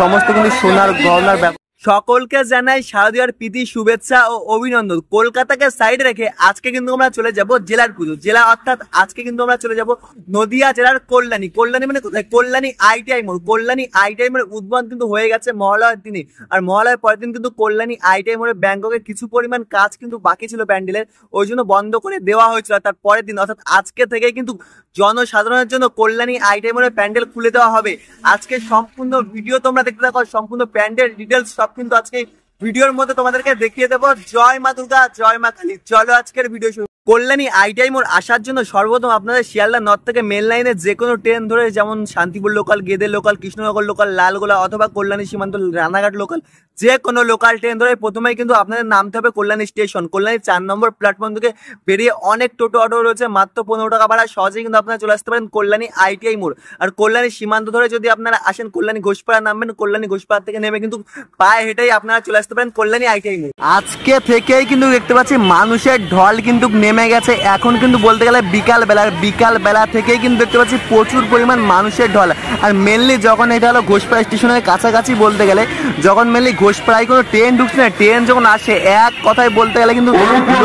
সমস্ত কিন্তু সোনার গহনার সকলকে জানাই শারদীয়ার প্রীতি শুভেচ্ছা ও অভিনন্দন। কলকাতাকে সাইডে রেখে আজকে কিন্তু আমরা চলে যাব জেলার পুজো জেলা, অর্থাৎ আজকে কিন্তু আমরা চলে যাব নদিয়া জেলার কল্যাণী। কল্যাণী মানে কোথায়? কল্যাণী আইটিআই মোড়। কল্যাণী আইটিআই মোড়ের উদ্বোধন কিন্তু হয়ে গেছে মহালয়ার দিনে, আর মহালয়ার পরের দিন কিন্তু কল্যাণী আইটিআই মোড়ে ব্যাংককের কিছু পরিমাণ কাজ কিন্তু বাকি ছিল প্যান্ডেলের, ওই জন্য বন্ধ করে দেওয়া হয়েছিল। তার পরের দিন অর্থাৎ আজকে থেকে কিন্তু জনসাধারণের জন্য কল্যাণী আইটিআই মোড়ের প্যান্ডেল খুলে দেওয়া হবে। আজকে সম্পূর্ণ ভিডিও তোমরা দেখতে থাকো, সম্পূর্ণ প্যান্ডেল ডিটেলস সব কিন্তু আজকে ভিডিওর মধ্যে তোমাদেরকে দেখিয়ে দেবো। জয় মা দুর্গা, জয় মা কালী। চলো আজকের ভিডিও শুরু। কল্যাণী আইটিআই মোড় আসার জন্য সর্বপ্রথম আপনাদের শিয়ালদা নর্থ থেকে মেন লাইনে যে কোনো ট্রেন ধরে, যেমন Shantipur local, Gede local, Krishnanagar local, Lalgola অথবা কল্যাণী সীমান্ত রানাঘাট লোকাল, যে কোনো লোকাল ট্রেন ধরে প্রথমেই কিন্তু আপনাদের নামতে হবে কল্যাণী স্টেশন। কল্যাণী 4 নম্বর প্ল্যাটফর্ম থেকে বেরিয়ে অনেক টোটো অটো রয়েছে, মাত্র 15 টাকা ভাড়া, সহজেই কিন্তু আপনারা চলে আসতে পারেন কল্যাণী আইটিআই মোড়। আর কল্যাণী সীমান্ত ধরে যদি আপনারা আসেন কল্যাণী ঘোষপাড়া নামবেন, কল্যাণী ঘোষপাড়া থেকে নেমে কিন্তু পায়ে হেঁটেই আপনারা চলে আসতে পারেন কল্যাণী আইটিআই মোড়। আজকে থেকেই কিন্তু দেখতে পাচ্ছি মানুষের ঢল কিন্তু নেমে গেছে। এখন কিন্তু বলতে গেলে বিকাল বেলা থেকেই কিন্তু দেখতে পাচ্ছি প্রচুর পরিমাণ মানুষের ঢল। আর মেনলি যখন এটা হলো ঘোষপাড়া স্টেশনের কাছাকাছি, বলতে গেলে যখন মেনলি ঘোষপাড়ায় কোনো ট্রেন ঢুকছে না, ট্রেন যখন আসে এক কথায় বলতে গেলে কিন্তু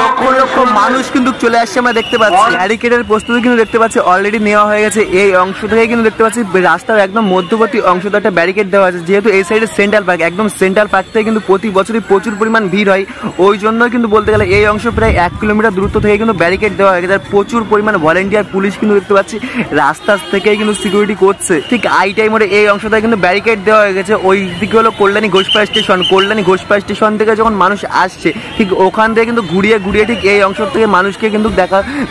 লক্ষ লক্ষ মানুষ কিন্তু চলে আসছে। আমরা দেখতে পাচ্ছি ব্যারিকেডের প্রস্তুতি কিন্তু দেখতে পাচ্ছি অলরেডি নেওয়া হয়ে গেছে। এই অংশ থেকে কিন্তু দেখতে পাচ্ছি রাস্তার একদম মধ্যবর্তী অংশটা একটা ব্যারিকেড দেওয়া আছে, যেহেতু এই সাইডে সেন্ট্রাল পার্ক, একদম সেন্ট্রাল পার্ক থেকে কিন্তু প্রতি বছরই প্রচুর পরিমাণ ভিড় হয়। ওই জন্য কিন্তু বলতে গেলে এই অংশ প্রায় 1 কিলোমিটার দূরত্ব থেকে কিন্তু ব্যারিকেড দেওয়া হয়ে গেছে। আর প্রচুর পরিমাণ ভলেন্টিয়ার পুলিশ কিন্তু দেখতে পাচ্ছি রাস্তা থেকেই কিন্তু সিকিউরিটি করছে। ঠিক আইটিআই মোড়ে এই অংশটায় কিন্তু ব্যারিকেড দেওয়া হয়ে গেছে। ওই দিকে হলো কল্যাণী ঘোষপাড়া স্টেশন। কল্যাণী ঘোষপাড়া স্টেশন থেকে যখন মানুষ আসছে, ঠিক ওখান থেকে কিন্তু ঘুরিয়ে ঠিক এই অংশ থেকে মানুষকে কিন্তু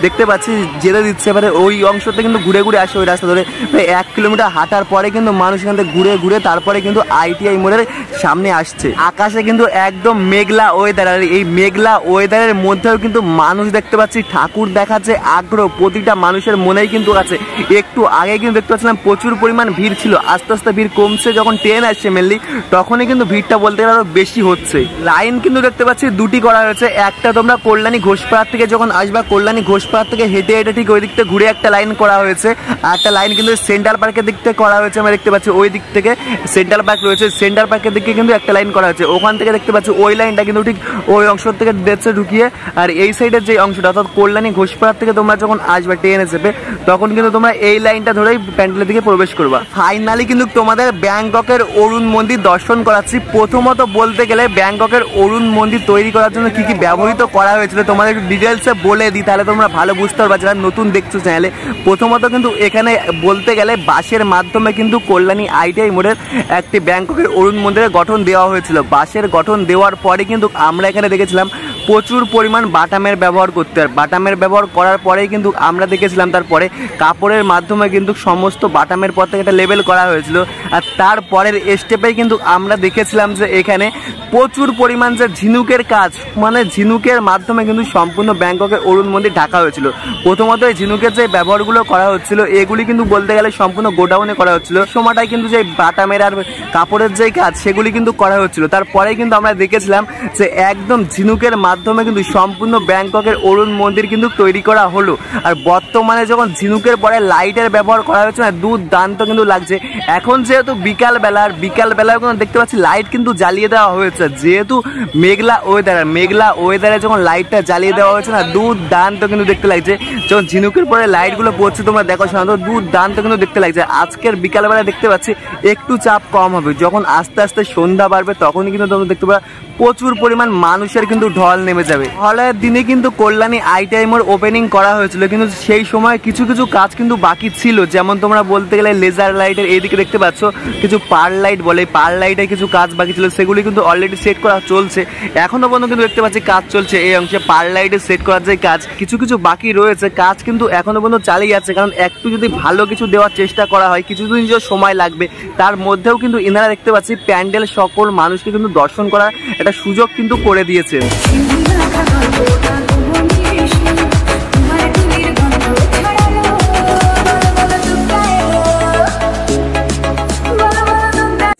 দেখতে পাচ্ছি যেতে দিচ্ছে। এবারে ওই অংশতে কিন্তু ঘুরে আসে ওই রাস্তা ধরে প্রায় 1 কিলোমিটার হাঁটার পরে কিন্তু মানুষ এখান থেকে ঘুরে তারপরে কিন্তু আইটিআই মোড়ের সামনে আসছে। আকাশে কিন্তু একদম মেঘলা ওয়েদার, আর এই মেঘলা ওয়েদারের মধ্যেও কিন্তু মানুষ দেখতে পাচ্ছি ঠাকুর দেখাচ্ছে আগ্রহ প্রতিটা মানুষের মনেই কিন্তু আছে। একটু আগে কিন্তু দেখতে পাচ্ছিলাম প্রচুর পরিমাণ ভিড় ছিল, আস্তে আস্তে ভিড় কমছে। যখন ট্রেন আসছে মেনলি তখনই কিন্তু ভিড়টা বলতে গেলে আরো বেশি হচ্ছে। লাইন কিন্তু দেখতে পাচ্ছি দুটি করা হয়েছে। একটা তোমরা কল্যাণী ঘোষপাড়া থেকে যখন আসবা, কল্যাণী ঘোষপাড়া থেকে হেঁটে ঠিক ওই দিক থেকে ঘুরে একটা লাইন করা হয়েছে। আর একটা লাইন কিন্তু সেন্ট্রাল পার্কের দিক থেকে করা হয়েছে। আমরা দেখতে পাচ্ছি ওই দিক থেকে সেন্ট্রাল পার্ক রয়েছে, সেন্ট্রাল পার্কের দিকে কিন্তু একটা লাইন করা হয়েছে। ওখান থেকে দেখতে পাচ্ছি ওই লাইনটা কিন্তু ঠিক ওই অংশ থেকে দেখছে ঢুকিয়ে। আর এই সাইডের যে অংশটা অর্থাৎ কল্যাণী ঘোষপাড়া থেকে তোমরা যখন আসবে ট্রেনে চেপে, তখন কিন্তু তোমরা এই লাইনটা ধরেই প্যান্ডেলের দিকে প্রবেশ করবা। ফাইনালি কিন্তু তোমাদের ব্যাংককের অরুণ মন্দির দর্শন করাচ্ছি। প্রথমত বলতে গেলে ব্যাংককের অরুণ মন্দির তৈরি করার জন্য কি ব্যবহৃত করা হয়েছিল তোমাদের একটু ডিটেলসে বলে দিই, তাহলে তোমরা ভালো বুঝতে পারবা যারা নতুন দেখছো চ্যানেলে। প্রথমত কিন্তু এখানে বলতে গেলে বাঁশের মাধ্যমে কিন্তু কল্যাণী আইটিআই মোড়ের একটি ব্যাংককের অরুণ মন্দিরের গঠন দেওয়া হয়েছিল। বাঁশের গঠন দেওয়ার পরে কিন্তু আমরা এখানে দেখেছিলাম প্রচুর পরিমাণ বাটামের ব্যবহার করতে। আর বাটামের ব্যবহার করার পরেই কিন্তু আমরা দেখেছিলাম তারপরে কাপড়ের মাধ্যমে কিন্তু সমস্ত বাটামের পর থেকে একটা লেবেল করা হয়েছিল। আর তারপরের স্টেপেই কিন্তু আমরা দেখেছিলাম যে এখানে প্রচুর পরিমাণ যে ঝিনুকের কাজ, মানে ঝিনুকের মাধ্যমে কিন্তু সম্পূর্ণ ব্যাংককের অরুণ মন্দির ঢাকা হয়েছিল। প্রথমত এই ঝিনুকের যে ব্যবহারগুলো করা হচ্ছিল এগুলি কিন্তু বলতে গেলে সম্পূর্ণ গোডাউনে করা হচ্ছিল। সময়টাই কিন্তু যে বাটামের আর কাপড়ের যে কাজ সেগুলি কিন্তু করা হচ্ছিল। তারপরে কিন্তু আমরা দেখেছিলাম যে একদম ঝিনুকের মাধ্যমে কিন্তু সম্পূর্ণ ব্যাংককের অরুণ মন্দির কিন্তু তৈরি করা হলো। আর বর্তমানে যখন ঝিনুকের পরে লাইটের ব্যবহার করা হচ্ছে না, দুর্দান্ত কিন্তু লাগছে। এখন যেহেতু বিকালবেলায় কিন্তু দেখতে পাচ্ছি লাইট কিন্তু জ্বালিয়ে দেওয়া হয়েছে, যেহেতু মেঘলা ওয়েদারে যখন লাইটটা জ্বালিয়ে দেওয়া হয়েছে না, দুর্দান্ত কিন্তু দেখতে লাগছে। যখন ঝিনুকের পরে লাইটগুলো পড়ছে তোমরা দেখো সাধারণত দুর্দান্ত কিন্তু দেখতে লাগছে। আজকের বিকালবেলা দেখতে পাচ্ছি একটু চাপ কম হবে, যখন আস্তে আস্তে সন্ধ্যা বাড়বে তখনই কিন্তু তোমরা দেখতে পাবে প্রচুর পরিমাণ মানুষের কিন্তু ঢল নেমে যাবে। হলের দিনে কিন্তু কল্যাণী আইটিআই মোড় ওপেনিং করা হয়েছিল, কিন্তু সেই সময় কিছু কাজ কিন্তু বাকি ছিল। যেমন তোমরা বলতে গেলে লেজার লাইটের এইদিকে দেখতে পাচ্ছ কিছু পার লাইট বলে, পার লাইটের কিছু কাজ বাকি ছিল, সেগুলি কিন্তু অলরেডি সেট করা চলছে। এখনো পর্যন্ত কিন্তু দেখতে পাচ্ছি কাজ চলছে এই অংশে। পার লাইটে সেট করার যে কাজ কিছু বাকি রয়েছে, কাজ কিন্তু এখনো পর্যন্ত চালিয়ে যাচ্ছে। কারণ একটু যদি ভালো কিছু দেওয়ার চেষ্টা করা হয় কিছুদিন যে সময় লাগবে, তার মধ্যেও কিন্তু এনারা দেখতে পাচ্ছি প্যান্ডেল সকল মানুষকে কিন্তু দর্শন করার একটা সুযোগ কিন্তু করে দিয়েছেন।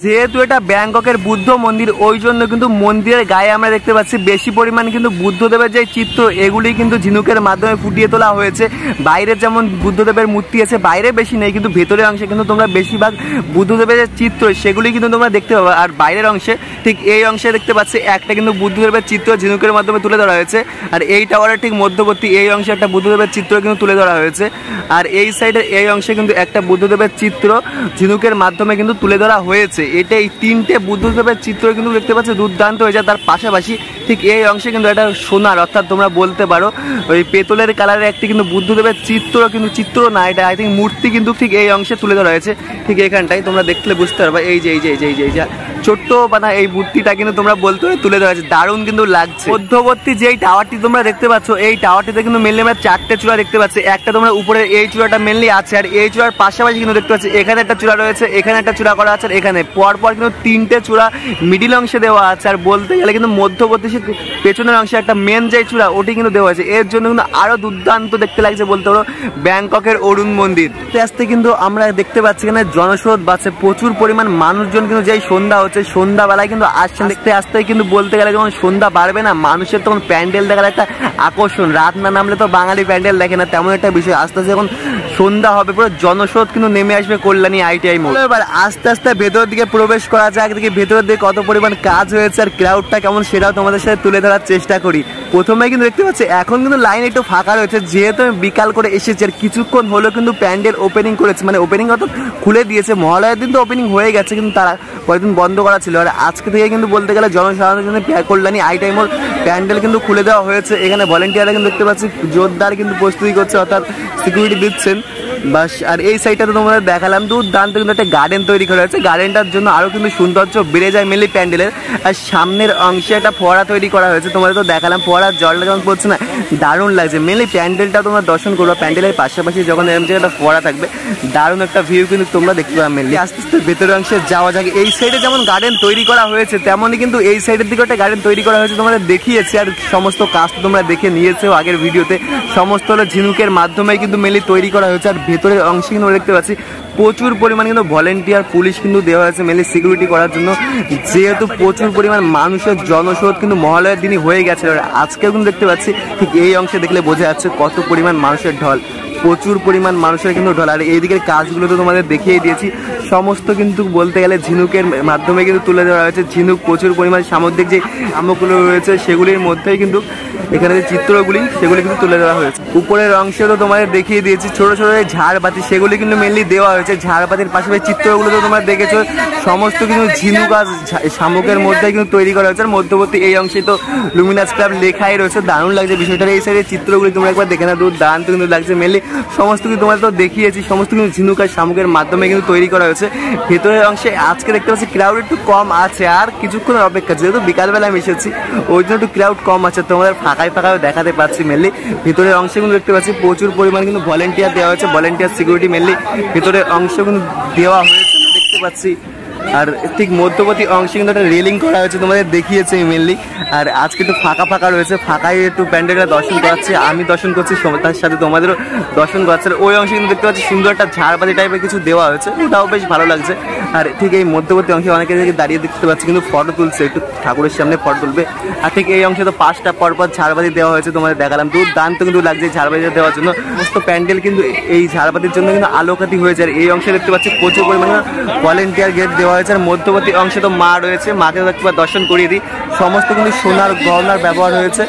যেহেতু এটা ব্যাংককের বুদ্ধ মন্দির, ওই জন্য কিন্তু মন্দিরের গায়ে আমরা দেখতে পাচ্ছি বেশি পরিমাণ কিন্তু বুদ্ধদেবের যে চিত্র, এগুলি কিন্তু ঝিনুকের মাধ্যমে ফুটিয়ে তোলা হয়েছে। বাইরে যেমন বুদ্ধদেবের মূর্তি আছে, বাইরে বেশি নেই, কিন্তু ভেতরের অংশে কিন্তু তোমরা বেশিরভাগ বুদ্ধদেবের যে চিত্র সেগুলি কিন্তু তোমরা দেখতে পাবে। আর বাইরের অংশে ঠিক এই অংশে দেখতে পাচ্ছি একটা কিন্তু বুদ্ধদেবের চিত্র ঝিনুকের মাধ্যমে তুলে ধরা হয়েছে। আর এই টাওয়ারের ঠিক মধ্যবর্তী এই অংশে একটা বুদ্ধদেবের চিত্র কিন্তু তুলে ধরা হয়েছে। আর এই সাইডের এই অংশে কিন্তু একটা বুদ্ধদেবের চিত্র ঝিনুকের মাধ্যমে কিন্তু তুলে ধরা হয়েছে। এটা এই তিনটে বুদ্ধদেবের চিত্র কিন্তু দেখতে পাচ্ছি দুর্দান্ত হয়ে যায়। তার পাশাপাশি ঠিক এই অংশে কিন্তু একটা সোনার, অর্থাৎ তোমরা বলতে পারো ওই পেতলের কালারের একটি কিন্তু বুদ্ধদেবের চিত্র, কিন্তু চিত্র না, এটা আই থিঙ্ক মূর্তি কিন্তু ঠিক এই অংশে তুলে ধরা হয়েছে। ঠিক এখানটাই তোমরা দেখলে বুঝতে পারবে, এই যে এই যে এই যে এই যে এই যে ছোট্ট বানা এই মূর্তিটা কিন্তু তোমরা বলতে পারো তুলে ধরা হয়েছে, দারুণ কিন্তু লাগছে। মধ্যবর্তী যেই টাওয়ারটি তোমরা দেখতে পাচ্ছ, এই টাওয়ারটিতে কিন্তু মেনলি আমরা চারটে চূড়া দেখতে পাচ্ছি। একটা তোমরা উপরের এই চূড়াটা মেনলি আছে, আর এই চূড়ার পাশাপাশি কিন্তু দেখতে পাচ্ছি এখানে একটা চূড়া রয়েছে, এখানে একটা চূড়া করা আছে, আর এখানে পরপর কিন্তু তিনটে চূড়া মিডিল অংশে দেওয়া আছে। আর বলতে গেলে কিন্তু মধ্যবর্তী পেছনের অংশে একটা মেন যে চূড়া ওটি কিন্তু দেওয়া আছে। এর জন্য কিন্তু আরো দুর্দান্ত দেখতে লাগছে বলতে পারো ব্যাংককের অরুণ মন্দির। আস্তে আস্তে কিন্তু আমরা দেখতে পাচ্ছি এখানে জনস্রোত বাড়ছে, প্রচুর পরিমাণ মানুষজন কিন্তু যেই সন্ধ্যা হচ্ছে সন্ধ্যাবেলায় কিন্তু আসছেন দেখতে। আসতে কিন্তু বলতে গেলে যখন সন্ধ্যা বাড়বে না, মানুষের তখন প্যান্ডেল দেখার একটা আকর্ষণ, রাত না নামলে তো বাঙালি প্যান্ডেল দেখে না, তেমন একটা বিষয়। আস্তে আস্তে যখন সন্ধ্যা হবে পুরো জনস্রোত কিন্তু নেমে আসবে কল্যাণী ITI মোড়। এবার আস্তে আস্তে ভেতরের দিকে প্রবেশ করা যাক, দেখি ভেতরের দিকে কত পরিমাণ কাজ হয়েছে আর ক্রাউডটা কেমন সেটাও তোমাদের সাথে তুলে ধরার চেষ্টা করি। প্রথমে কিন্তু দেখতে পাচ্ছি এখন কিন্তু লাইন একটু ফাঁকা রয়েছে, যেহেতু আমি বিকাল করে এসেছি আর কিছুক্ষণ হলো কিন্তু প্যান্ডেল ওপেনিং করেছে, মানে ওপেনিং অত খুলে দিয়েছে। মহালয়ার দিন তো ওপেনিং হয়ে গেছে, কিন্তু তারা কয়েকদিন বন্ধ করা ছিল। আর আজকে থেকে কিন্তু বলতে গেলে জনসাধারণের জন্য কল্যাণী ITI মোড় প্যান্ডেল কিন্তু খুলে দেওয়া হয়েছে। এখানে ভলেন্টিয়াররা কিন্তু দেখতে পাচ্ছি জোরদার কিন্তু প্রস্তুতি করছে, অর্থাৎ সিকিউরিটি দিচ্ছেন বাস। আর এই সাইডটা তো তোমাদের দেখালাম, দুর্দান্ত কিন্তু একটা গার্ডেন তৈরি করা হয়েছে। গার্ডেনটার জন্য আরও কিন্তু সৌন্দর্য বেড়ে যায় মেনলি প্যান্ডেলের। আর সামনের অংশে একটা ফোয়ারা তৈরি করা হয়েছে, তোমাদের তো দেখালাম ফোয়ারার জলটা যখন পড়ছে না দারুণ লাগছে। মেনলি প্যান্ডেলটা তোমরা দর্শন করবো, প্যান্ডেলের পাশাপাশি যখন এরকম জায়গায় একটা ফোয়ারা থাকবে দারুণ একটা ভিউ কিন্তু তোমরা দেখতে পাবে। মেনলি আস্তে আস্তে ভেতরের অংশে যাওয়া যাক। এই সাইডে যেমন গার্ডেন তৈরি করা হয়েছে তেমনই কিন্তু এই সাইডের দিকে একটা গার্ডেন তৈরি করা হয়েছে, তোমাদের দেখিয়েছি। আর সমস্ত কাজ তোমরা দেখে নিয়েছো আগের ভিডিওতে, সমস্ত হলো ঝিনুকের মাধ্যমে কিন্তু মেনলি তৈরি করা হয়েছে। আর ভেতরের অংশে কিন্তু দেখতে পাচ্ছি প্রচুর পরিমাণ কিন্তু ভলেন্টিয়ার পুলিশ কিন্তু দেওয়া হয়েছে মেনলি সিকিউরিটি করার জন্য, যেহেতু প্রচুর পরিমাণ মানুষের জনস্রোত কিন্তু মহালয়ার দিনই হয়ে গেছে। আজকেও কিন্তু দেখতে পাচ্ছি ঠিক এই অংশে দেখলে বোঝা যাচ্ছে কত পরিমাণ মানুষের ঢল, প্রচুর পরিমাণ মানুষের কিন্তু ঢল। আর এই দিকের কাজগুলো তো তোমাদের দেখিয়ে দিয়েছি, সমস্ত কিন্তু বলতে গেলে ঝিনুকের মাধ্যমে কিন্তু তুলে ধরা হয়েছে। ঝিনুক প্রচুর পরিমাণ সামুদ্রিক যে আমগুলো রয়েছে সেগুলির মধ্যেই কিন্তু এখানে যে চিত্রগুলি সেগুলি কিন্তু তুলে দেওয়া হয়েছে। উপরের অংশে তো তোমাদের দেখিয়ে দিয়েছি ছোট ছোট যে ঝাড়বাতি সেগুলি কিন্তু মেনলি দেওয়া হয়েছে। ঝাড়বাতির পাশাপাশি চিত্রগুলো তো তোমরা দেখেছো, সমস্ত কিন্তু ঝিনুক আর শামুকের মধ্যে কিন্তু তৈরি করা হয়েছে। আর মধ্যবর্তী এই অংশে তো লুমিনাস ক্লাব লেখাই রয়েছে, দারুণ লাগছে বিষয়টা। এই সাইডের চিত্রগুলি তোমরা একবার দেখে না, দুর্দান্ত কিন্তু লাগছে। মেনলি সমস্ত কিন্তু তোমাদের তো দেখিয়েছি, সমস্ত কিন্তু ঝিনুক আর শামুকের মাধ্যমে কিন্তু তৈরি করা হয়েছে। ভেতরের অংশে আজকে দেখতে পাচ্ছি ক্রাউড একটু কম আছে, আর কিছুক্ষণের অপেক্ষা, যেহেতু বিকালবেলা আমি এসেছি ওই জন্য একটু ক্রাউড কম আছে, তোমাদের ফাঁকায় ফাঁকায় দেখাতে পাচ্ছি। মেনলি ভিতরের অংশে কিন্তু দেখতে পাচ্ছি প্রচুর পরিমাণ কিন্তু ভলেন্টিয়ার দেওয়া হয়েছে, ভলেন্টিয়ার সিকিউরিটি মেনলি ভিতরের অংশ কিন্তু দেওয়া হয়েছে দেখতে পাচ্ছি। আর ঠিক মধ্যবর্তী অংশে কিন্তু একটা রেলিং করা হয়েছে, তোমাদের দেখিয়েছে মেনলি। আর আজকে একটু ফাঁকা ফাঁকা রয়েছে, ফাঁকায় একটু প্যান্ডেলটা দর্শন করাচ্ছে, আমি দর্শন করছি, তার সাথে তোমাদেরও দর্শন করাচ্ছে। ওই অংশে কিন্তু দেখতে পাচ্ছি সুন্দর একটা ঝাড়বাতি টাইপের কিছু দেওয়া হয়েছে, ওটাও বেশ ভালো লাগছে। আর ঠিক এই মধ্যবর্তী অংশে অনেকে দাঁড়িয়ে দেখতে পাচ্ছি কিন্তু ফটো তুলছে, একটু ঠাকুরের সামনে ফটো তুলবে। আর ঠিক এই অংশে তো 5টা পরপর ঝাড়বাতি দেওয়া হয়েছে, তোমাদের দেখালাম, দুর্দান্ত কিন্তু লাগছে ঝাড়বাতি দেওয়ার জন্য। সমস্ত প্যান্ডেল কিন্তু এই ঝাড়বাতির জন্য কিন্তু আলোকাতি হয়েছে। আর এই অংশে দেখতে পাচ্ছি প্রচুর পরিমাণে ভলেন্টিয়ার গেট দেওয়া হয়েছে। আর মধ্যবর্তী অংশে তো মা রয়েছে, মাকে একবার দর্শন করিয়ে দিই। সমস্ত কিন্তু সোনার গহনার ব্যবহার হয়েছে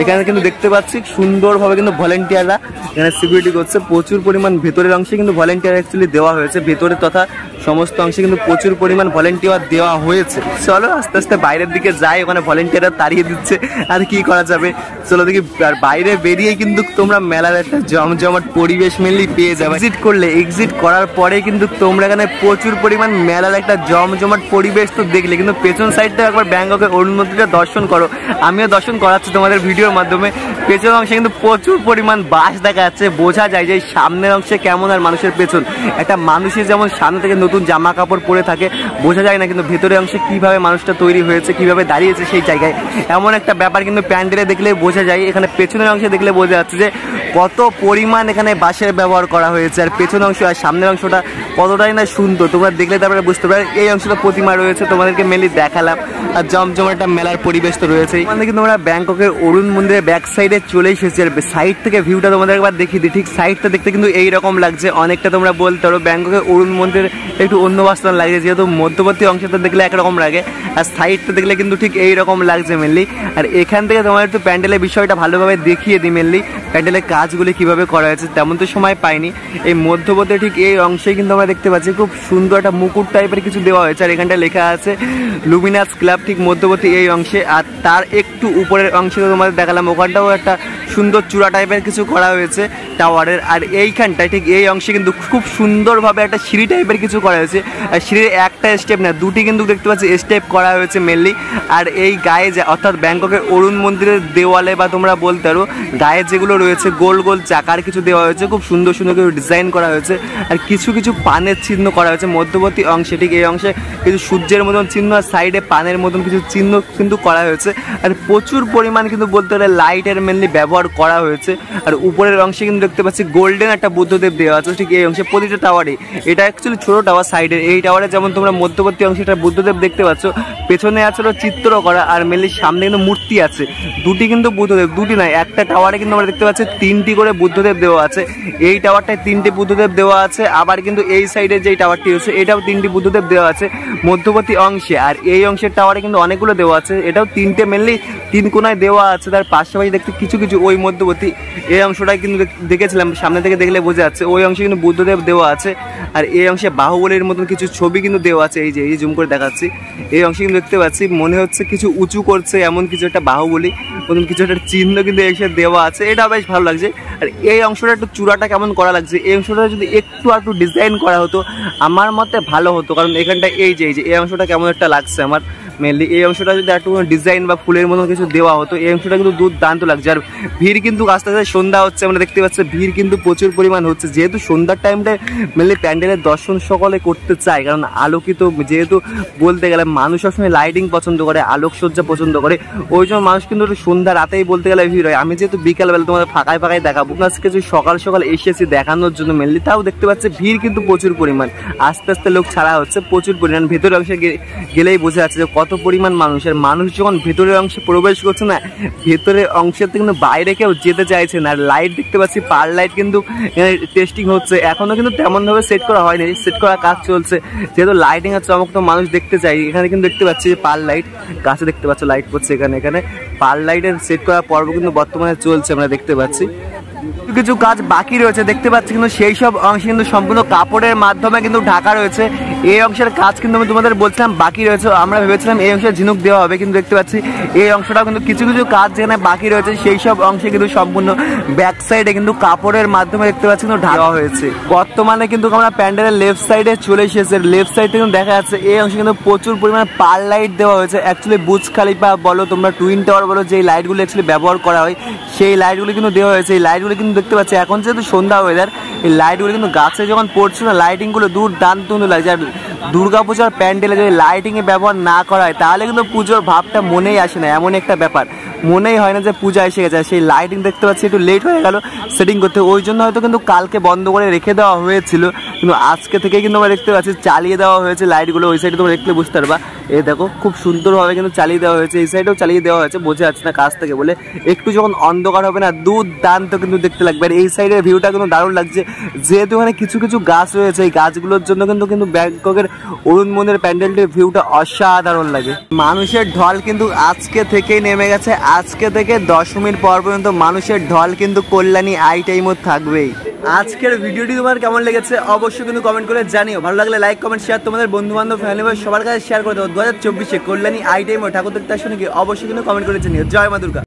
এখানে কিন্তু দেখতে পাচ্ছি, সুন্দরভাবে কিন্তু ভলেন্টিয়াররা এখানে সিকিউরিটি করছে। প্রচুর পরিমাণ ভেতরের অংশে কিন্তু ভলেন্টিয়ার অ্যাকচুয়ালি দেওয়া হয়েছে, ভেতরে তথা সমস্ত অংশে কিন্তু প্রচুর পরিমাণ ভলেন্টিয়ার দেওয়া হয়েছে। চলো আস্তে আস্তে বাইরের দিকে যাই, ওখানে ভলেন্টিয়াররা তাড়িয়ে দিচ্ছে, আর কি করা যাবে চলো দেখি। আর বাইরে বেরিয়ে কিন্তু তোমরা মেলার একটা জমজমাট পরিবেশ মেনলি পেয়ে যাবে। এক্সিট করার পরে কিন্তু তোমরা এখানে প্রচুর পরিমাণ মেলার একটা জমজমাট পরিবেশ তো দেখলে, কিন্তু পেছন সাইডটা একবার ব্যাংককের অরুণ মন্দিরটা দর্শন করো, আমিও দর্শন করাচ্ছি তোমাদের ভিডিওর মাধ্যমে। পেছন অংশে কিন্তু প্রচুর পরিমাণ বাস দেখা যাচ্ছে, বোঝা যায় যে সামনের অংশে কেমন আর মানুষের পেছন। একটা মানুষের যেমন সামনে থেকে নতুন জামা কাপড় পরে থাকে বোঝা যায় না, কিন্তু ভেতরের অংশে কিভাবে মানুষটা তৈরি হয়েছে, কিভাবে দাঁড়িয়েছে সেই জায়গায়, এমন একটা ব্যাপার কিন্তু প্যান্ডেলে দেখলে বোঝা যায়। এখানে পেছনের অংশে দেখলে বোঝা যাচ্ছে যে কত পরিমাণ এখানে বাঁশের ব্যবহার করা হয়েছে, আর পেছনের অংশ আর সামনের অংশটা কতটাই না সুন্দর, তোমরা দেখলে তারপরে বুঝতে পারবে। এই অংশটা প্রতিমা রয়েছে, তোমাদেরকে মেনলি দেখালাম। আর জমজমাট একটা মেলার পরিবেশ তো রয়েছেই। মানে কিন্তু আমরা ব্যাংককের অরুণ মন্দিরের ব্যাক সাইডে চলে এসেছি, আর সাইড থেকে ভিউটা তোমাদের একবার দেখিয়ে দিই। ঠিক সাইডটা দেখতে কিন্তু এইরকম লাগছে, অনেকটা তোমরা বলতে পারো ব্যাংককের অরুণ মন্দির একটু অন্য বাস্তব লাগে, যেহেতু মধ্যবর্তী অংশটা দেখলে একরকম লাগে আর সাইডটা দেখলে কিন্তু ঠিক এইরকম লাগছে মেনলি। আর এখান থেকে তোমার একটু প্যান্ডেলের বিষয়টা ভালোভাবে দেখিয়ে দিই মেনলি, প্যান্ডেলের কাজগুলি কীভাবে করা হয়েছে। তেমন তো সময় পাইনি। এই মধ্যবর্তী ঠিক এই অংশে কিন্তু আমরা দেখতে পাচ্ছি খুব সুন্দর একটা মুকুট টাইপের কিছু দেওয়া হয়েছে, আর এখানটা লেখা আছে লুমিনাস ক্লাব, ঠিক মধ্যবর্তী এই অংশে। আর তার একটু উপরের অংশে তোমাদের দেখালাম, ওখানটাও একটা সুন্দর চূড়া টাইপের কিছু করা হয়েছে টাওয়ারের। আর এইখানটায় ঠিক এই অংশে কিন্তু খুব সুন্দরভাবে একটা সিঁড়ি টাইপের কিছু করা হয়েছে, আর সিঁড়ির একটা স্টেপ না দুটি কিন্তু দেখতে পাচ্ছি স্টেপ করা হয়েছে মেনলি। আর এই গায়ে যে অর্থাৎ ব্যাংককের অরুণ মন্দিরের দেওয়ালে বা তোমরা বলতে পারো গায়ে যেগুলো রয়েছে গোল গোল চাকার কিছু দেওয়া হয়েছে, খুব সুন্দর সুন্দর করে ডিজাইন করা হয়েছে। আর কিছু কিছু পানের চিহ্ন করা হয়েছে মধ্যবর্তী অংশে, ঠিক এই অংশে কিছু সূর্যের মতন চিহ্ন আর সাইডে পানের মতন কিছু চিহ্ন কিন্তু করা হয়েছে। আর প্রচুর পরিমাণ কিন্তু বলতে গেলে লাইটের মেনলি ব্যবহার করা হয়েছে। আর উপরের অংশে কিন্তু দেখতে পাচ্ছি গোল্ডেন একটা বুদ্ধদেব দেওয়া আছে, ঠিক এই অংশে প্রতিটা টাওয়ারে। এটা অ্যাকচুয়ালি ছোটো টাওয়ার সাইডের, এই টাওয়ারে যেমন তোমরা মধ্যবর্তী অংশে একটা বুদ্ধদেব দেখতে পাচ্ছ, পেছনে আছে চিত্র করা, আর মেনলি সামনে কিন্তু মূর্তি আছে দুটি, কিন্তু বুদ্ধদেব দুটি নয়, একটা টাওয়ারে কিন্তু আমরা দেখতে পাচ্ছি তিনটি করে বুদ্ধদেব দেওয়া আছে। এই টাওয়ারটায় তিনটি বুদ্ধদেব দেওয়া আছে, আবার কিন্তু এই সাইডে যে টাওয়ারটি রয়েছে এটাও তিনটি বুদ্ধদেব দেওয়া আছে মধ্যবর্তী অংশে। আর এই অংশের টাওয়ারে কিন্তু অনেকগুলো দেওয়া আছে, এটাও তিনটে মেনলি তিন কোনায় দেওয়া আছে। তার পাশাপাশি দেখতে কিছু কিছু ওই মধ্যবর্তী এই অংশটাই কিন্তু দেখেছিলাম, সামনে থেকে দেখলে বোঝা যাচ্ছে ওই অংশে কিন্তু বুদ্ধদেব দেওয়া আছে। আর এই অংশে বাহুবলীর মতন কিছু ছবি কিন্তু দেওয়া আছে, এই যে এই জুম করে দেখাচ্ছি, এই অংশে কিন্তু দেখতে পাচ্ছি মনে হচ্ছে কিছু উঁচু করছে এমন কিছু একটা বাহুবলী মতন কিছু একটা চিহ্ন কিন্তু এসে দেওয়া আছে, এটা বেশ ভালো লাগছে। আর এই অংশটা একটু চূড়াটা কেমন করা লাগছে, এই অংশটা যদি একটু একটু ডিজাইন করা হতো আমার মতে ভালো হতো, কারণ এখানটা এই যে এই অংশটা কেমন একটা লাগছে আমার মেনলি। এই অংশটা যদি একটু ডিজাইন বা ফুলের মতো কিছু দেওয়া হতো, এই অংশটা কিন্তু দুর্দান্ত লাগছে। আর ভিড় কিন্তু আস্তে আস্তে সন্ধ্যা হচ্ছে, আমরা দেখতে পাচ্ছি ভিড় কিন্তু প্রচুর পরিমাণ হচ্ছে, যেহেতু সন্ধ্যার টাইমটায় মেনলি প্যান্ডেলের দর্শন সকলে করতে চায়, কারণ আলোকিত, যেহেতু বলতে গেলে মানুষ সবসময় লাইটিং পছন্দ করে, আলোকসজ্জা পছন্দ করে, ওই জন্য মানুষ কিন্তু সন্ধ্যা রাতেই বলতে গেলে ভিড় হয়। আমি যেহেতু বিকালবেলা তোমাদের ফাঁকায় ফাঁকায় দেখাবো, আজকে যে সকাল সকাল এসেছি দেখানোর জন্য মেনলি, তাও দেখতে পাচ্ছি ভিড় কিন্তু প্রচুর পরিমাণ, আস্তে আস্তে লোক ছাড়া হচ্ছে প্রচুর পরিমাণ। ভেতরের অংশে গেলেই বোঝা যাচ্ছে যে কত পরিমাণ মানুষের মানুষ যখন ভেতরের অংশে প্রবেশ করছে না, ভেতরের অংশের কিন্তু বাইরে কেউ যেতে চাইছে না। আর লাইট দেখতে পাচ্ছি পার লাইট কিন্তু টেস্টিং হচ্ছে, এখনো কিন্তু তেমনভাবে সেট করা হয়নি, সেট করার কাজ চলছে, যেহেতু লাইটিং আর চমক তো মানুষ দেখতে চাই। এখানে কিন্তু দেখতে পাচ্ছি যে পার লাইট গাছে দেখতে পাচ্ছ লাইট পড়ছে, এখানে পার লাইটের সেট করার পর্ব কিন্তু বর্তমানে চলছে, আমরা দেখতে পাচ্ছি। কিছু কাজ বাকি রয়েছে দেখতে পাচ্ছি, কিন্তু সেই সব অংশ কিন্তু সম্পূর্ণ কাপড়ের মাধ্যমে কিন্তু ঢাকা রয়েছে। এই অংশের কাজ কিন্তু আমি তোমাদের বলছিলাম বাকি রয়েছে, আমরা ভেবেছিলাম এই অংশে ঝিনুক দেওয়া হবে, কিন্তু দেখতে পাচ্ছি এই অংশটাও কিন্তু কিছু কিছু কাজ যেখানে বাকি রয়েছে সেই সব অংশে কিন্তু সম্পূর্ণ ব্যাক সাইডে কিন্তু কাপড়ের মাধ্যমে দেখতে পাচ্ছি কিন্তু ঢাকা হয়েছে। বর্তমানে কিন্তু আমরা প্যান্ডেলের লেফট সাইডে চলে এসেছে, লেফট সাইড থেকে দেখা যাচ্ছে এই অংশে কিন্তু প্রচুর পরিমাণে পার লাইট দেওয়া হয়েছে। অ্যাকচুয়ালি বুর্জ খলিফা বলো তোমরা টুইন টাওয়ার বলো, যে লাইটগুলো অ্যাকচুয়ালি ব্যবহার করা হয় সেই লাইটগুলো কিন্তু দেওয়া হয়েছে। এই লাইটগুলো কিন্তু দেখতে পাচ্ছি এখন যেহেতু সন্ধ্যা ওয়েদার, এই লাইটগুলো কিন্তু গাছে যখন পড়ছে না লাইটিংগুলো দুর্দান্ত লাগছে। আর দুর্গাপূজার প্যান্ডেলে যদি লাইটিংয়ে ব্যবহার না করা হয় তাহলে কিন্তু পুজোর ভাবটা মনেই আসে না, এমন একটা ব্যাপার, মনেই হয় না যে পূজা এসে গেছে। সেই লাইটিং দেখতে পাচ্ছি একটু লেট হয়ে গেল সেটিং করতে, ওই জন্য হয়তো কিন্তু কালকে বন্ধ করে রেখে দেওয়া হয়েছিল, কিন্তু আজকে থেকে কিন্তু আমরা দেখতে পাচ্ছি চালিয়ে দেওয়া হয়েছে লাইটগুলো। ওই সাইডে তোমরা দেখলে বুঝতে পারবা, এই দেখো খুব সুন্দরভাবে কিন্তু চালিয়ে দেওয়া হয়েছে, এই সাইডেও চালিয়ে দেওয়া হয়েছে, বোঝা যাচ্ছে না কাছ থেকে বলে। একটু যখন অন্ধকার হবে না দুর্দান্ত কিন্তু দেখতে লাগবে। আর এই সাইডের ভিউটা কিন্তু দারুণ লাগছে, যেহেতু এখানে কিছু কিছু গাছ রয়েছে, এই গাছগুলোর জন্য কিন্তু ব্যাংককের অরুণ মন্দিরের প্যান্ডেলটির ভিউটা অসাধারণ লাগে। মানুষের ঢল কিন্তু আজকে থেকেই নেমে গেছে, আজকে থেকে দশমীর পর পর্যন্ত মানুষের ঢল কিন্তু কল্যাণী আই টাইমও থাকবেই। আজকের ভিডিওটি তোমার কেমন লেগেছে অবশ্যই কিন্তু কমেন্ট করে জানিও, ভালো লাগলে লাইক কমেন্ট শেয়ার তোমাদের বন্ধু বান্ধব ফ্যামিলি সবার কাছে শেয়ার করে দেবো। 2024 কল্যাণী আই টাইমও ঠাকুর দেখতে আসলে কি অবশ্যই কিন্তু কমেন্ট করে জানিও। জয় মা দুর্গা।